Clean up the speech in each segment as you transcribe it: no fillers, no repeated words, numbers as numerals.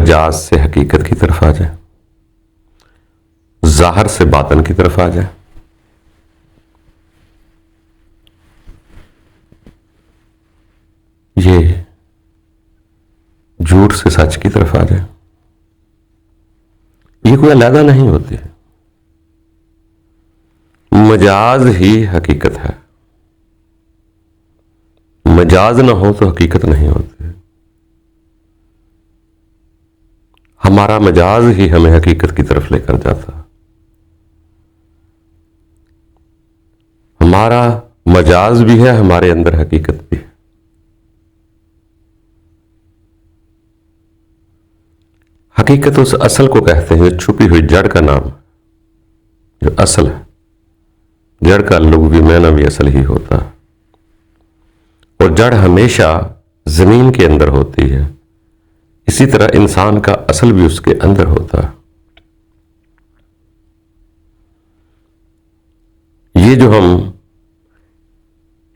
मजाज से हकीकत की तरफ आ जाए, जाहिर से बातन की तरफ आ जाए, ये झूठ से सच की तरफ आ जाए, ये कोई अलग नहीं होती है। मजाज ही हकीकत है, मजाज ना हो तो हकीकत नहीं होती। हमारा मजाज ही हमें हकीकत की तरफ लेकर जाता है। हमारा मजाज भी है, हमारे अंदर हकीकत भी है। हकीकत उस असल को कहते हैं जो छुपी हुई जड़ का नाम, जो असल है। जड़ का लुग भी मैना भी असल ही होता है, और जड़ हमेशा जमीन के अंदर होती है। इसी तरह इंसान का असल भी उसके अंदर होता है। ये जो हम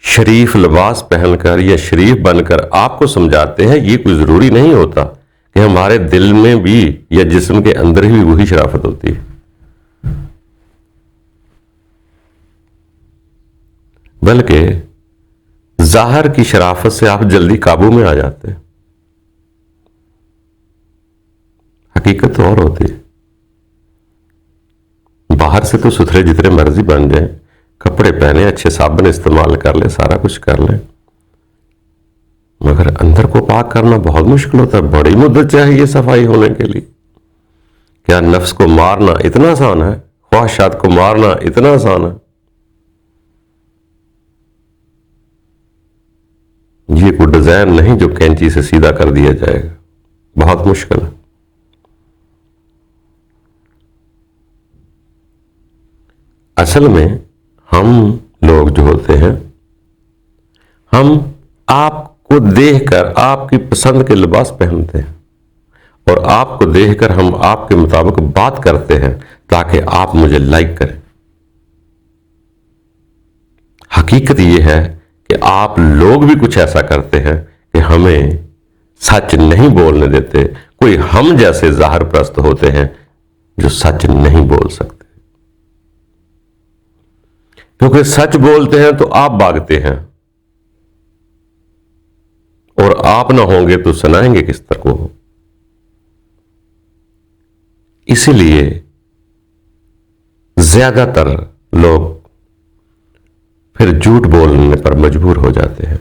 शरीफ लिबास पहनकर या शरीफ बनकर आपको समझाते हैं, ये कोई जरूरी नहीं होता कि हमारे दिल में भी या जिस्म के अंदर ही वही शराफत होती है, बल्कि जाहिर की शराफत से आप जल्दी काबू में आ जाते हैं। हकीकत तो और होती है। बाहर से तो सुथरे जितने मर्जी बन जाए, कपड़े पहने, अच्छे साबुन इस्तेमाल कर ले, सारा कुछ कर ले, मगर अंदर को पाक करना बहुत मुश्किल होता है। बड़ी मुद्दत चाहिए सफाई होने के लिए। क्या नफ्स को मारना इतना आसान है? ख्वाहिशात को मारना इतना आसान है? ये कोई डिजाइन नहीं जो कैंची से सीधा कर दिया जाएगा, बहुत मुश्किल है। असल में हम लोग जो होते हैं, हम आपको देखकर आपकी पसंद के लिबास पहनते हैं, और आपको देखकर हम आपके मुताबिक बात करते हैं ताकि आप मुझे लाइक करें। हकीकत यह है कि आप लोग भी कुछ ऐसा करते हैं कि हमें सच नहीं बोलने देते। कोई हम जैसे जाहिर प्रस्त होते हैं जो सच नहीं बोल सकते, क्योंकि सच बोलते हैं तो आप भागते हैं, और आप ना होंगे तो सुनाएंगे किस तरह को। इसीलिए ज्यादातर लोग फिर झूठ बोलने पर मजबूर हो जाते हैं,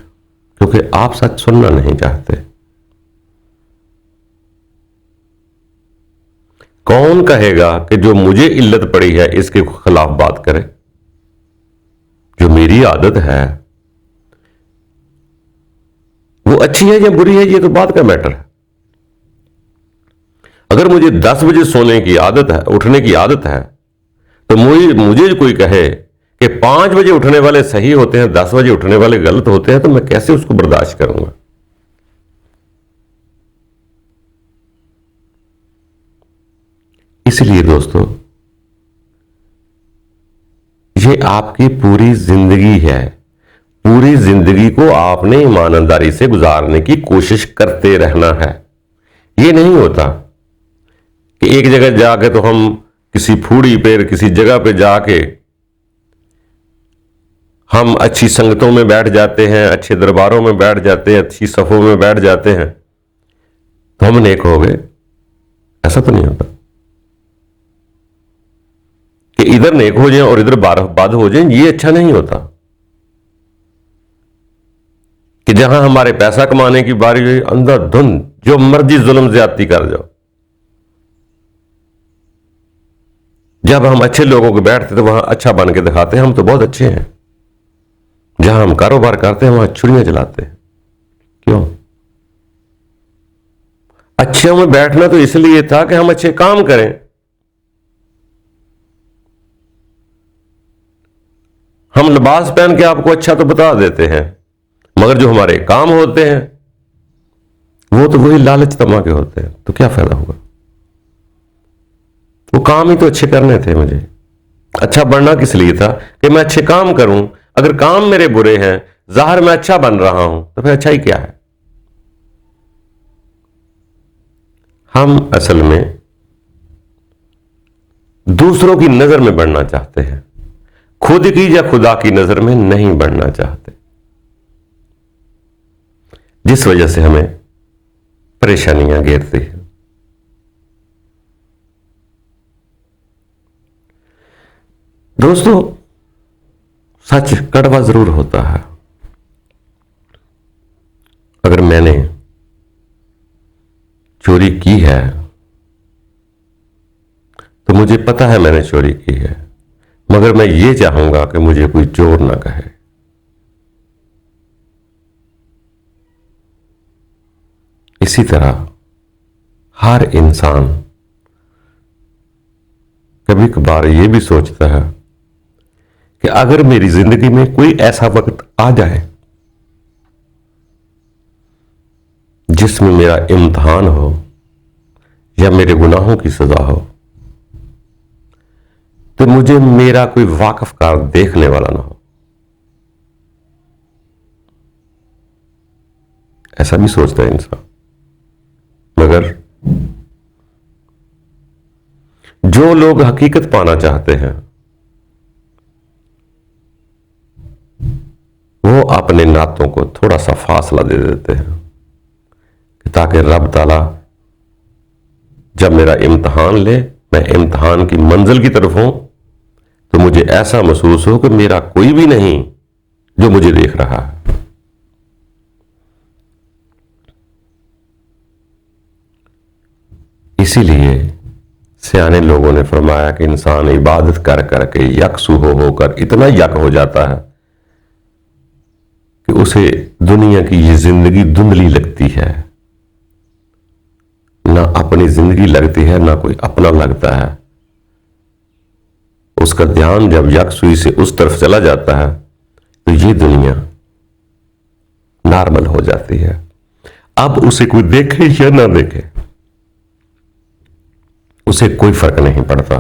क्योंकि आप सच सुनना नहीं चाहते। कौन कहेगा कि जो मुझे इल्लत पड़ी है इसके खिलाफ बात करे? जो मेरी आदत है वो अच्छी है या बुरी है, ये तो बात का मैटर है। अगर मुझे 10 बजे सोने की आदत है, उठने की आदत है, तो मुझे कोई कहे कि 5 बजे उठने वाले सही होते हैं, 10 बजे उठने वाले गलत होते हैं, तो मैं कैसे उसको बर्दाश्त करूंगा? इसलिए दोस्तों, ये आपकी पूरी जिंदगी है। पूरी जिंदगी को आपने ईमानदारी से गुजारने की कोशिश करते रहना है। ये नहीं होता कि एक जगह जाके तो हम किसी फूड़ी पे, किसी जगह पे जाके हम अच्छी संगतों में बैठ जाते हैं, अच्छे दरबारों में बैठ जाते हैं, अच्छी सफों में बैठ जाते हैं तो हम नेक हो गए। ऐसा तो नहीं होता कि इधर नेक हो जाए और इधर बद हो जाए। ये अच्छा नहीं होता कि जहां हमारे पैसा कमाने की बारी हुई, अंधाधुंध जो मर्जी जुल्म ज्यादती कर जाओ। जब हम अच्छे लोगों को बैठते तो वहां अच्छा बन के दिखाते हैं हम तो बहुत अच्छे हैं। जहां हम कारोबार करते हैं वहां छुरियां चलाते हैं। क्यों? अच्छे में बैठना तो इसलिए था कि हम अच्छे काम करें। हम लिबास पहन के आपको अच्छा तो बता देते हैं, मगर जो हमारे काम होते हैं वो तो वही लालच तमा के होते हैं। तो क्या फायदा होगा? वो काम ही तो अच्छे करने थे। मुझे अच्छा बनना किस लिए था कि मैं अच्छे काम करूं। अगर काम मेरे बुरे हैं, जाहिर मैं अच्छा बन रहा हूं, तो फिर अच्छा ही क्या है? हम असल में दूसरों की नजर में बढ़ना चाहते हैं, खुद की या खुदा की नजर में नहीं बढ़ना चाहते, जिस वजह से हमें परेशानियां घेरती हैं। दोस्तों, सच कड़वा जरूर होता है। अगर मैंने चोरी की है तो मुझे पता है मैंने चोरी की है, मगर मैं ये चाहूंगा कि मुझे कोई चोर ना कहे। इसी तरह हर इंसान कभी कभार ये भी सोचता है कि अगर मेरी जिंदगी में कोई ऐसा वक्त आ जाए जिसमें मेरा इम्तिहान हो या मेरे गुनाहों की सजा हो, तो मुझे मेरा कोई वाकफकार देखने वाला ना हो। ऐसा भी सोचता है इंसान। मगर जो लोग हकीकत पाना चाहते हैं वो अपने नातों को थोड़ा सा फासला दे देते हैं, ताकि रब ताला जब मेरा इम्तिहान ले, मैं इम्तिहान की मंजिल की तरफ हूं, तो मुझे ऐसा महसूस हो कि मेरा कोई भी नहीं जो मुझे देख रहा है। इसीलिए सियाने लोगों ने फरमाया कि इंसान इबादत कर करके यकसू होकर इतना यक हो जाता है कि उसे दुनिया की ये जिंदगी धुंधली लगती है, ना अपनी जिंदगी लगती है ना कोई अपना लगता है। उसका ध्यान जब यकसुई से उस तरफ चला जाता है तो ये दुनिया नॉर्मल हो जाती है। अब उसे कोई देखे या ना देखे उसे कोई फर्क नहीं पड़ता।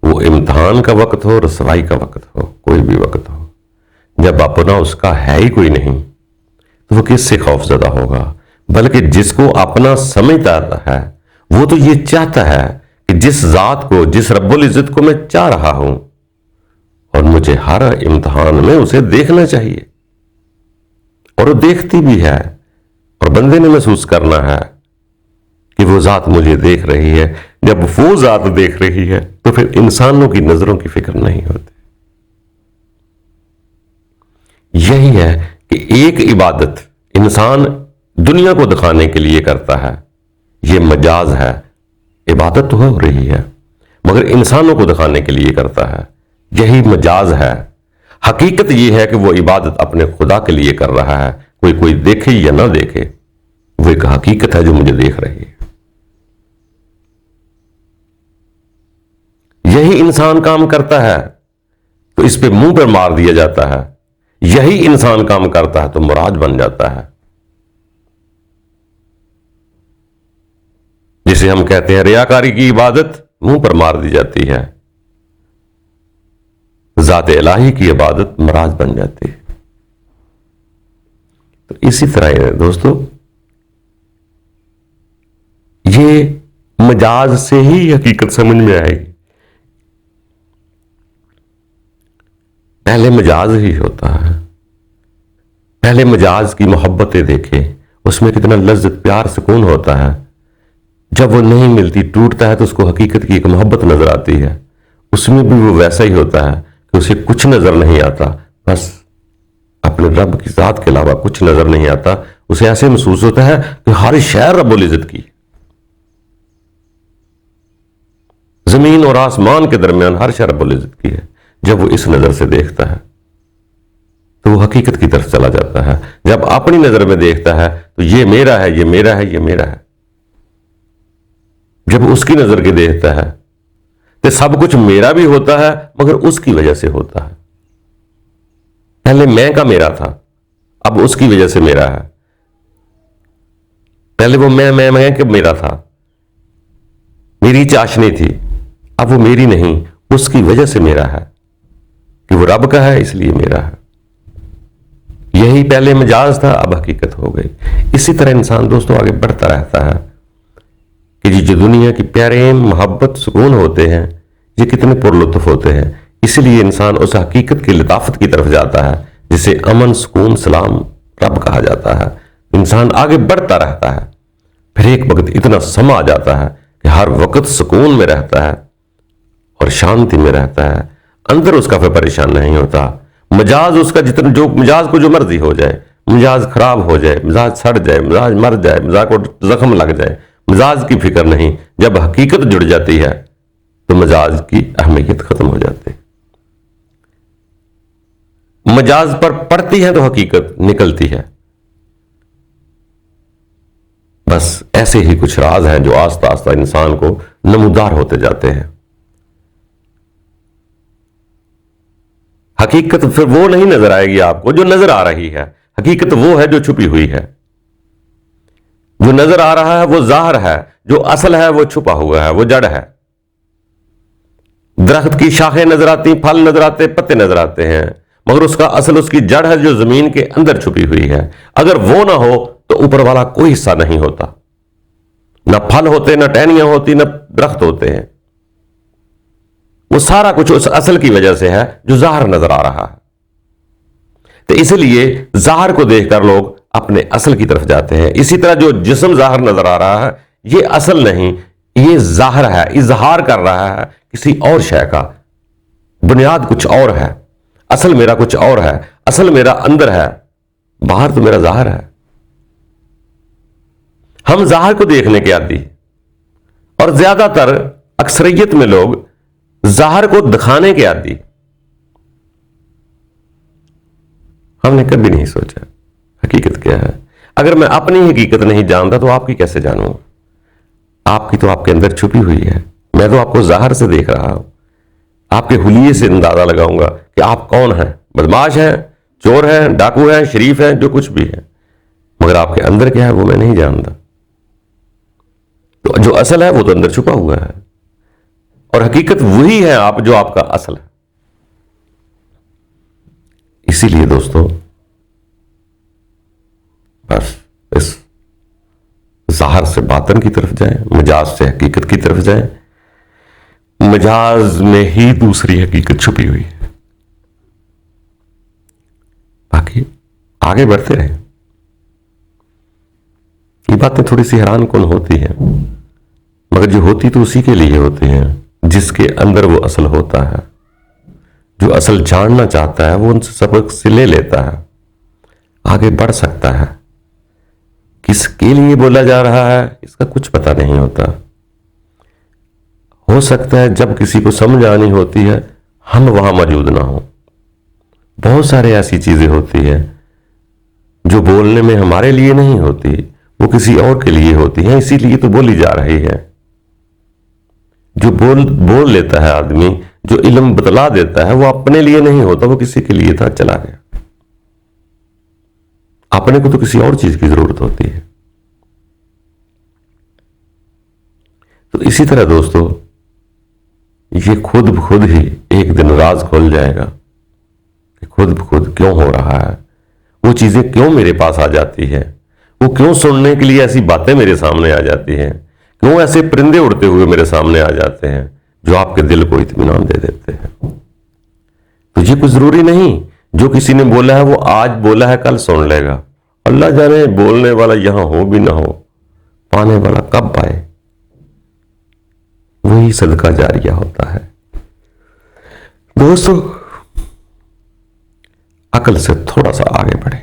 वो इम्तिहान का वक्त हो, रसवाई का वक्त हो, कोई भी वक्त हो, जब अपना उसका है ही कोई नहीं तो वो किससे खौफजदा होगा। बल्कि जिसको अपना समझता है वो तो ये चाहता है कि जिस जात को, जिस रब्बुल इज्जत को मैं चाह रहा हूं और मुझे हर इम्तिहान में उसे देखना चाहिए, और वो देखती भी है, और बंदे ने महसूस करना है कि वो जात मुझे देख रही है। जब वो जात देख रही है तो फिर इंसानों की नजरों की फिक्र नहीं होती। यही है कि एक इबादत इंसान दुनिया को दिखाने के लिए करता है, ये मजाज है। इबादत तो हो रही है मगर इंसानों को दिखाने के लिए करता है, यही मजाज है। हकीकत यह है कि वो इबादत अपने खुदा के लिए कर रहा है, कोई देखे या ना देखे, वो एक हकीकत है जो मुझे देख रही है। यही इंसान काम करता है तो इस पे मुंह पर मार दिया जाता है, यही इंसान काम करता है तो मुराद बन जाता है। जिसे हम कहते हैं रियाकारी की इबादत मुंह पर मार दी जाती है, जात इलाही की इबादत मुराद बन जाती है। तो इसी तरह है दोस्तों, ये मजाज से ही हकीकत समझ में आएगी। पहले मजाज ही होता है, पहले मजाज की मोहब्बतें देखे, उसमें कितना लज्जत प्यार सुकून होता है। जब वो नहीं मिलती, टूटता है, तो उसको हकीकत की एक मोहब्बत नजर आती है। उसमें भी वो वैसा ही होता है कि उसे कुछ नजर नहीं आता, बस अपने रब की जात के अलावा कुछ नजर नहीं आता। उसे ऐसे महसूस होता है कि हर शहर रब्बुल इज्जत की, जमीन और आसमान के दरमियान हर शहर रब्बुल इज्जत की है। जब वो इस नजर से देखता है तो वो हकीकत की तरफ चला जाता है। जब अपनी नजर में देखता है तो ये मेरा है, ये मेरा है, ये मेरा है। जब उसकी नजर के देखता है तो सब कुछ मेरा भी होता है मगर उसकी वजह से होता है। पहले मैं का मेरा था, अब उसकी वजह से मेरा है। पहले वो मैं के मेरा था, मेरी चाशनी थी, अब वो मेरी नहीं, उसकी वजह से मेरा है कि वो रब का है इसलिए मेरा है। यही पहले मजाज था, अब हकीकत हो गई। इसी तरह इंसान दोस्तों आगे बढ़ता रहता है कि जो दुनिया की प्रेम मोहब्बत सुकून होते हैं ये कितने पुरलुत्फ होते हैं। इसलिए इंसान उस हकीकत की लताफत की तरफ जाता है जिसे अमन सुकून सलाम रब कहा जाता है। इंसान आगे बढ़ता रहता है, फिर एक वक्त इतना समा आ जाता है कि हर वक्त सुकून में रहता है और शांति में रहता है, अंदर उसका फिर परेशान नहीं होता। मिजाज उसका जितना जो मिजाज को जो मर्जी हो जाए, मिजाज खराब हो जाए, मिजाज सड़ जाए, मिजाज मर जाए, मिजाज को जख्म लग जाए, मिजाज की फिक्र नहीं। जब हकीकत जुड़ जाती है तो मिजाज की अहमियत खत्म हो जाती है। मिजाज पर पड़ती है तो हकीकत निकलती है। बस ऐसे ही कुछ राज हैं जो आस्ता आस्ता इंसान को नमूदार होते जाते हैं। हकीकत फिर वो नहीं नजर आएगी आपको जो नजर आ रही है। हकीकत वो है जो छुपी हुई है। जो नजर आ रहा है वो जाहिर है, जो असल है वो छुपा हुआ है, वो जड़ है। दरख्त की शाखें नजर आती, फल नजर आते, पत्ते नजर आते हैं, मगर उसका असल उसकी जड़ है जो जमीन के अंदर छुपी हुई है। अगर वो ना हो तो ऊपर वाला कोई हिस्सा नहीं होता। न फल होते, न टहनियां होती, न दरख्त होते हैं। वो सारा कुछ उस असल की वजह से है जो जाहिर नजर आ रहा है। तो इसलिए जाहिर को देखकर लोग अपने असल की तरफ जाते हैं। इसी तरह जो जिस्म जाहिर नजर आ रहा है ये असल नहीं, ये जाहिर है, इजहार कर रहा है किसी और शय का। बुनियाद कुछ और है, असल मेरा कुछ और है। असल मेरा अंदर है, बाहर तो मेरा जाहिर है। हम जाहिर को देखने के आदी और ज्यादातर अक्सरियत में लोग जाहिर को दिखाने के आदी। हमने कभी नहीं सोचा हकीकत क्या है। अगर मैं अपनी हकीकत नहीं जानता तो आपकी कैसे जानूं? आपकी तो आपके अंदर छुपी हुई है। मैं तो आपको जाहिर से देख रहा हूं, आपके हुलिये से अंदाजा लगाऊंगा कि आप कौन हैं। बदमाश हैं, चोर हैं, डाकू हैं, शरीफ हैं, जो कुछ भी है, मगर आपके अंदर क्या है वो मैं नहीं जानता। तो जो असल है वो तो अंदर छुपा हुआ है और हकीकत वही है आप जो आपका असल है। इसीलिए दोस्तों बस इस जाहिर से बातन की तरफ जाएं, मिजाज से हकीकत की तरफ जाएं। मिजाज में ही दूसरी हकीकत छुपी हुई है। बाकी आगे बढ़ते रहे। ये बातें थोड़ी सी हैरान कौन होती हैं, मगर जो होती तो उसी के लिए होती हैं जिसके अंदर वो असल होता है। जो असल जानना चाहता है वो उनसे सबक से ले लेता है, आगे बढ़ सकता है। किसके लिए बोला जा रहा है इसका कुछ पता नहीं होता। हो सकता है जब किसी को समझ आनी होती है हम वहां मौजूद ना हो। बहुत सारे ऐसी चीजें होती हैं जो बोलने में हमारे लिए नहीं होती, वो किसी और के लिए होती हैं, इसीलिए तो बोली जा रही है। जो बोल लेता है आदमी, जो इल्म बतला देता है, वो अपने लिए नहीं होता, वो किसी के लिए था, चला गया। अपने को तो किसी और चीज की जरूरत होती है। तो इसी तरह दोस्तों ये खुद ब खुद ही एक दिन राज खुल जाएगा कि खुद ब खुद क्यों हो रहा है, वो चीजें क्यों मेरे पास आ जाती है, वो क्यों सुनने के लिए ऐसी बातें मेरे सामने आ जाती हैं, क्यों ऐसे परिंदे उड़ते हुए मेरे सामने आ जाते हैं जो आपके दिल को इत्मीनान दे देते हैं। तो ये कुछ जरूरी नहीं जो किसी ने बोला है वो आज बोला है कल सुन लेगा। अल्लाह जाने बोलने वाला यहां हो भी ना हो, पाने वाला कब पाए। वही सदका जारिया होता है। दोस्तों अकल से थोड़ा सा आगे बढ़े।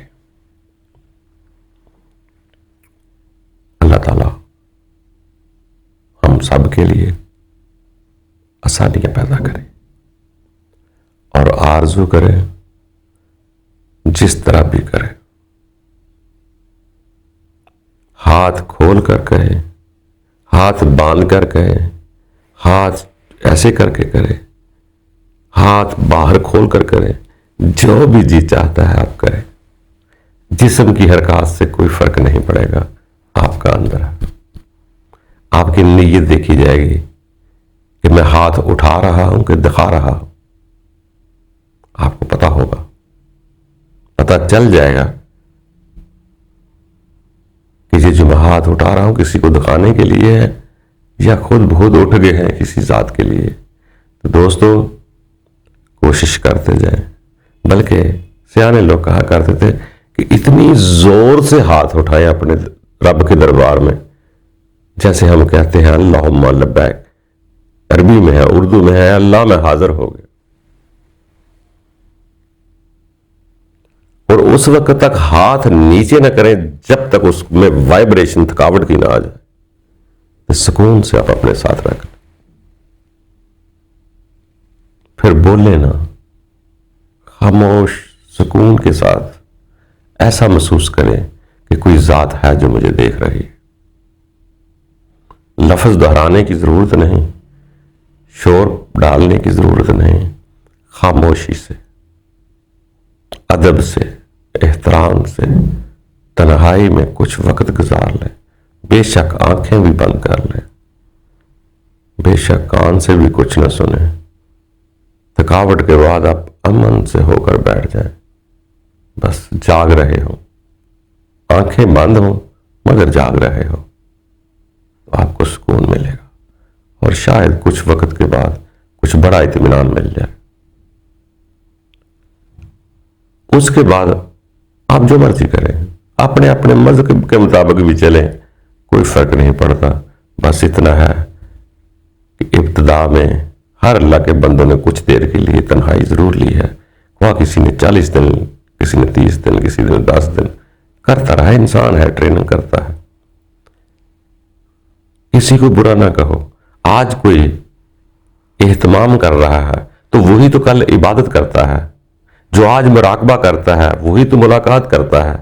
अल्लाह ताला हम सब के लिए आसानियां पैदा करे और आरजू करे जिस तरह भी करे, हाथ खोल कर कहे, हाथ बांध कर कहे, हाथ ऐसे करके करे, हाथ बाहर खोल कर करे, जो भी जी चाहता है आप करें। जिस्म की हरकत से कोई फर्क नहीं पड़ेगा, आपका अंदर है। आपकी नीयत देखी जाएगी कि मैं हाथ उठा रहा हूं कि दिखा रहा हूं। आपको पता होगा, पता चल जाएगा कि ये जो मैं हाथ उठा रहा हूं किसी को दिखाने के लिए है या खुद बहुत उठ गए हैं किसी ज़ात के लिए, तो दोस्तों कोशिश करते जाएं। बल्कि सियाने लोग कहा करते थे कि इतनी जोर से हाथ उठाएं अपने रब के दरबार में, जैसे हम कहते हैं अल्लाहुम्मा लब्बैक, अरबी में है, उर्दू में है, अल्लाह में हाजिर हो गए। और उस वक्त तक हाथ नीचे न करें जब तक उसमें वाइब्रेशन, थकावट की ना आ जाए। तो सुकून से आप अपने साथ रखें, फिर बोले ना, खामोश सुकून के साथ ऐसा महसूस करें कि कोई जात है जो मुझे देख रही है। लफ्ज दोहराने की जरूरत नहीं, शोर डालने की जरूरत नहीं, खामोशी से, अदब से, एहतराम से तन्हाई में कुछ वक्त गुजार लें। बेशक आंखें भी बंद कर लें, बेशक कान से भी कुछ न सुने। थकावट के बाद आप अमन से होकर बैठ जाएं, बस जाग रहे हो, आंखें बंद हो मगर जाग रहे हो, तो आपको सुकून मिलेगा और शायद कुछ वक्त के बाद कुछ बड़ा इत्मीनान मिल जाए। उसके बाद आप जो मर्जी करें, अपने अपने मज़हब के मुताबिक भी चलें, कोई फर्क नहीं पड़ता। बस इतना है कि इब्तिदा में हर अल्लाह के बंदों ने कुछ देर के लिए तन्हाई जरूर ली है। वहां किसी ने 40 दिन, किसी ने 30 दिन, किसी ने 10 दिन, करता रहा। इंसान है, ट्रेनिंग करता है। किसी को बुरा ना कहो। आज कोई एहतमाम कर रहा है तो वही तो कल इबादत करता है। जो आज मुराकबा करता है वही तो मुलाकात करता है।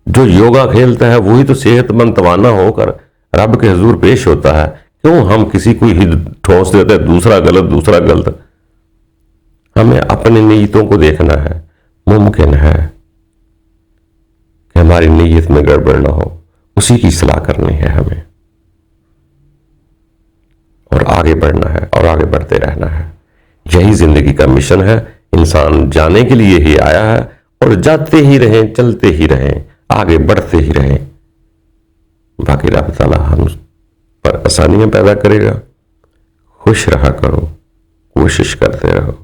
जो योगा खेलता है वही तो सेहतमंद तवाना होकर रब के हुजूर पेश होता है। क्यों हम किसी को ही ठोस देते हैं, दूसरा गलत दूसरा गलत। हमें अपनी नीयतों को देखना है। मुमकिन है कि हमारी नीयत में गड़बड़ ना हो, उसी की सलाह करनी है हमें, और आगे बढ़ना है और आगे बढ़ते रहना है। यही जिंदगी का मिशन है। इंसान जाने के लिए ही आया है और जाते ही रहें, चलते ही रहें, आगे बढ़ते ही रहें। बाकी रब ताला हम पर आसानियां पैदा करेगा। खुश रहा करो, कोशिश करते रहो।